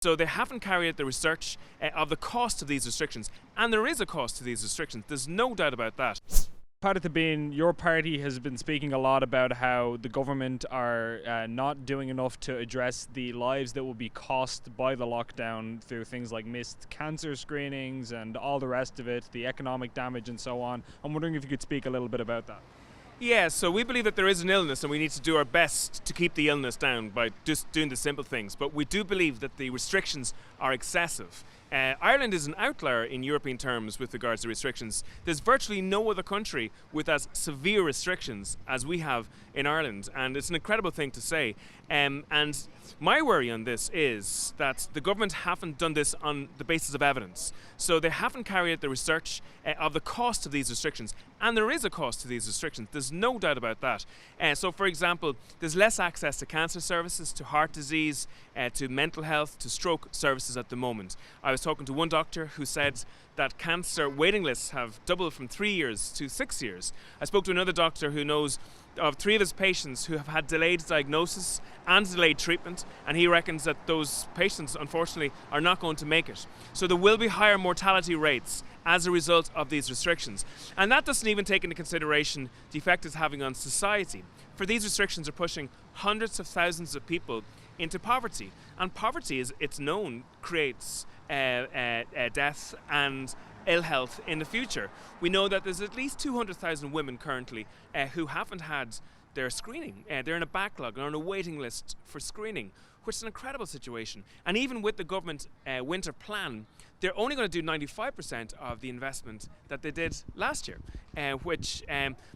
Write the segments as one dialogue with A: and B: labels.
A: So they haven't carried out the research of the cost of these restrictions. And there is a cost to these restrictions. There's no doubt about that.
B: Peadar Tóibín, your party has been speaking a lot about how the government are not doing enough to address the lives that will be cost by the lockdown through things like missed cancer screenings and all the rest of it, the economic damage and so on. I'm wondering if you could speak a little bit about that.
A: Yeah, so we believe that there is an illness and we need to do our best to keep the illness down by just doing the simple things. But we do believe that the restrictions are excessive. Ireland is an outlier in European terms with regards to restrictions. There's virtually no other country with as severe restrictions as we have in Ireland, and it's an incredible thing to say. And my worry on this is that the government haven't done this on the basis of evidence. So they haven't carried out the research of the cost of these restrictions. And there is a cost to these restrictions. There's no doubt about that. So, for example, there's less access to cancer services, to heart disease, to mental health, to stroke services at the moment. I was talking to one doctor who said that cancer waiting lists have doubled from 3 years to 6 years. I spoke to another doctor who knows of 3 of his patients who have had delayed diagnosis and delayed treatment, and he reckons that those patients, unfortunately, are not going to make it. So there will be higher mortality rates as a result of these restrictions. And that doesn't even take into consideration the effect it's having on society. For these restrictions are pushing hundreds of thousands of people into poverty. And poverty, it's known, creates death and ill health in the future. We know that there's at least 200,000 women currently who haven't had their screening. They're in a backlog, they're on a waiting list for screening, which is an incredible situation. And even with the government winter plan, they're only going to do 95% of the investment that they did last year, which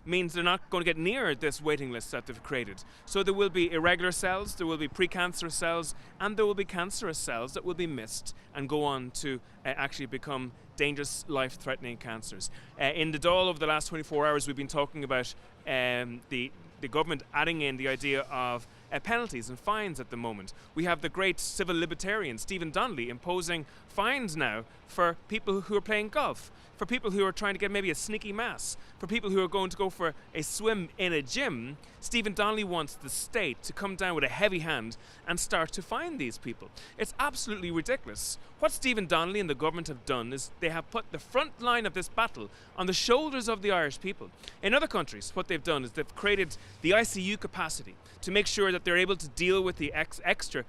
A: means they're not going to get near this waiting list that they've created. So there will be irregular cells, there will be precancerous cells, and there will be cancerous cells that will be missed and go on to actually become dangerous, life-threatening cancers. In the Dáil over the last 24 hours, we've been talking about the government adding in the idea of penalties and fines at the moment. We have the great civil libertarian Stephen Donnelly imposing fines now for people who are playing golf, for people who are trying to get maybe a sneaky mass, for people who are going to go for a swim in a gym. Stephen Donnelly wants the state to come down with a heavy hand and start to fine these people. It's absolutely ridiculous. What Stephen Donnelly and the government have done is they have put the front line of this battle on the shoulders of the Irish people. In other countries, what they've done is they've created the ICU capacity to make sure that they're able to deal with the extra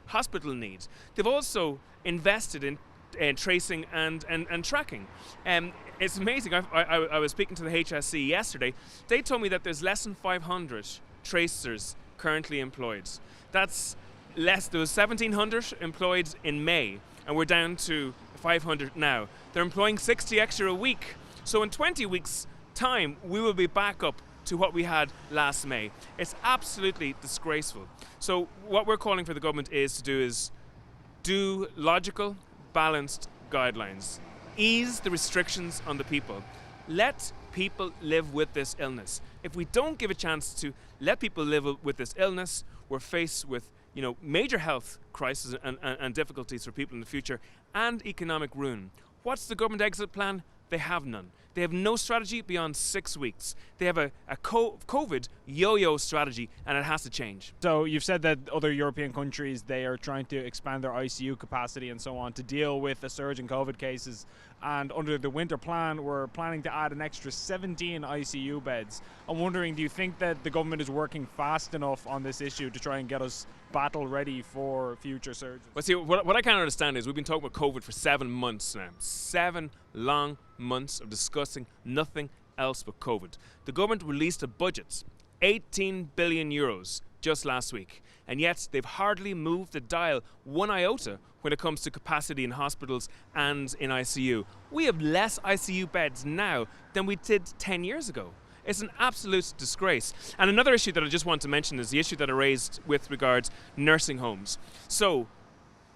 A: hospital needs. They've also invested in tracing and tracking. It's amazing. I was speaking to the HSE yesterday. They told me that there's less than 500 tracers currently employed. That's less. There was 1,700 employed in May, and we're down to 500 now. They're employing 60 extra a week. So in 20 weeks' time, we will be back up to what we had last May. It's absolutely disgraceful. So what we're calling for the government is do logical, balanced guidelines. Ease the restrictions on the people. Let people live with this illness. If we don't give a chance to let people live with this illness, we're faced with major health crises and difficulties for people in the future and economic ruin. What's the government exit plan? They have none. They have no strategy beyond 6 weeks. They have a COVID yo-yo strategy, and it has to change.
B: So you've said that other European countries, they are trying to expand their ICU capacity and so on to deal with a surge in COVID cases. And under the winter plan, we're planning to add an extra 17 ICU beds. I'm wondering, do you think that the government is working fast enough on this issue to try and get us battle ready for future surges?
A: Well, see, what I can't understand is we've been talking about COVID for 7 months now. 7 long months of discussing nothing else but COVID. The government released a budget, 18 billion euros, just last week. And yet they've hardly moved the dial one iota when it comes to capacity in hospitals and in ICU. We have less ICU beds now than we did 10 years ago. It's an absolute disgrace. And another issue that I just want to mention is the issue that I raised with regards nursing homes. So,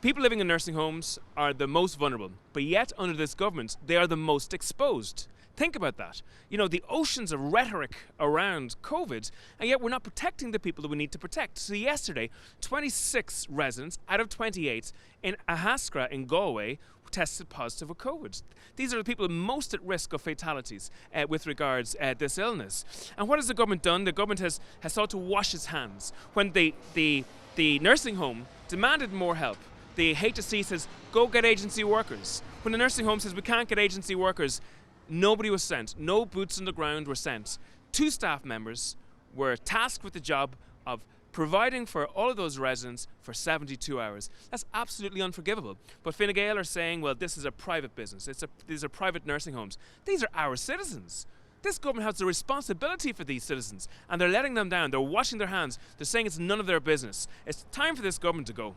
A: people living in nursing homes are the most vulnerable, but yet under this government, they are the most exposed. Think about that. The oceans of rhetoric around COVID, and yet we're not protecting the people that we need to protect. So yesterday, 26 residents out of 28 in Ahaskra in Galway tested positive with COVID. These are the people most at risk of fatalities with regards this illness. And what has the government done? The government has sought to wash its hands. When the nursing home demanded more help, the HSE says, go get agency workers. When the nursing home says we can't get agency workers, nobody was sent. No boots on the ground were sent. 2 staff members were tasked with the job of providing for all of those residents for 72 hours. That's absolutely unforgivable. But Fine Gael are saying, well, this is a private business. These are private nursing homes. These are our citizens. This government has the responsibility for these citizens, and they're letting them down. They're washing their hands. They're saying it's none of their business. It's time for this government to go.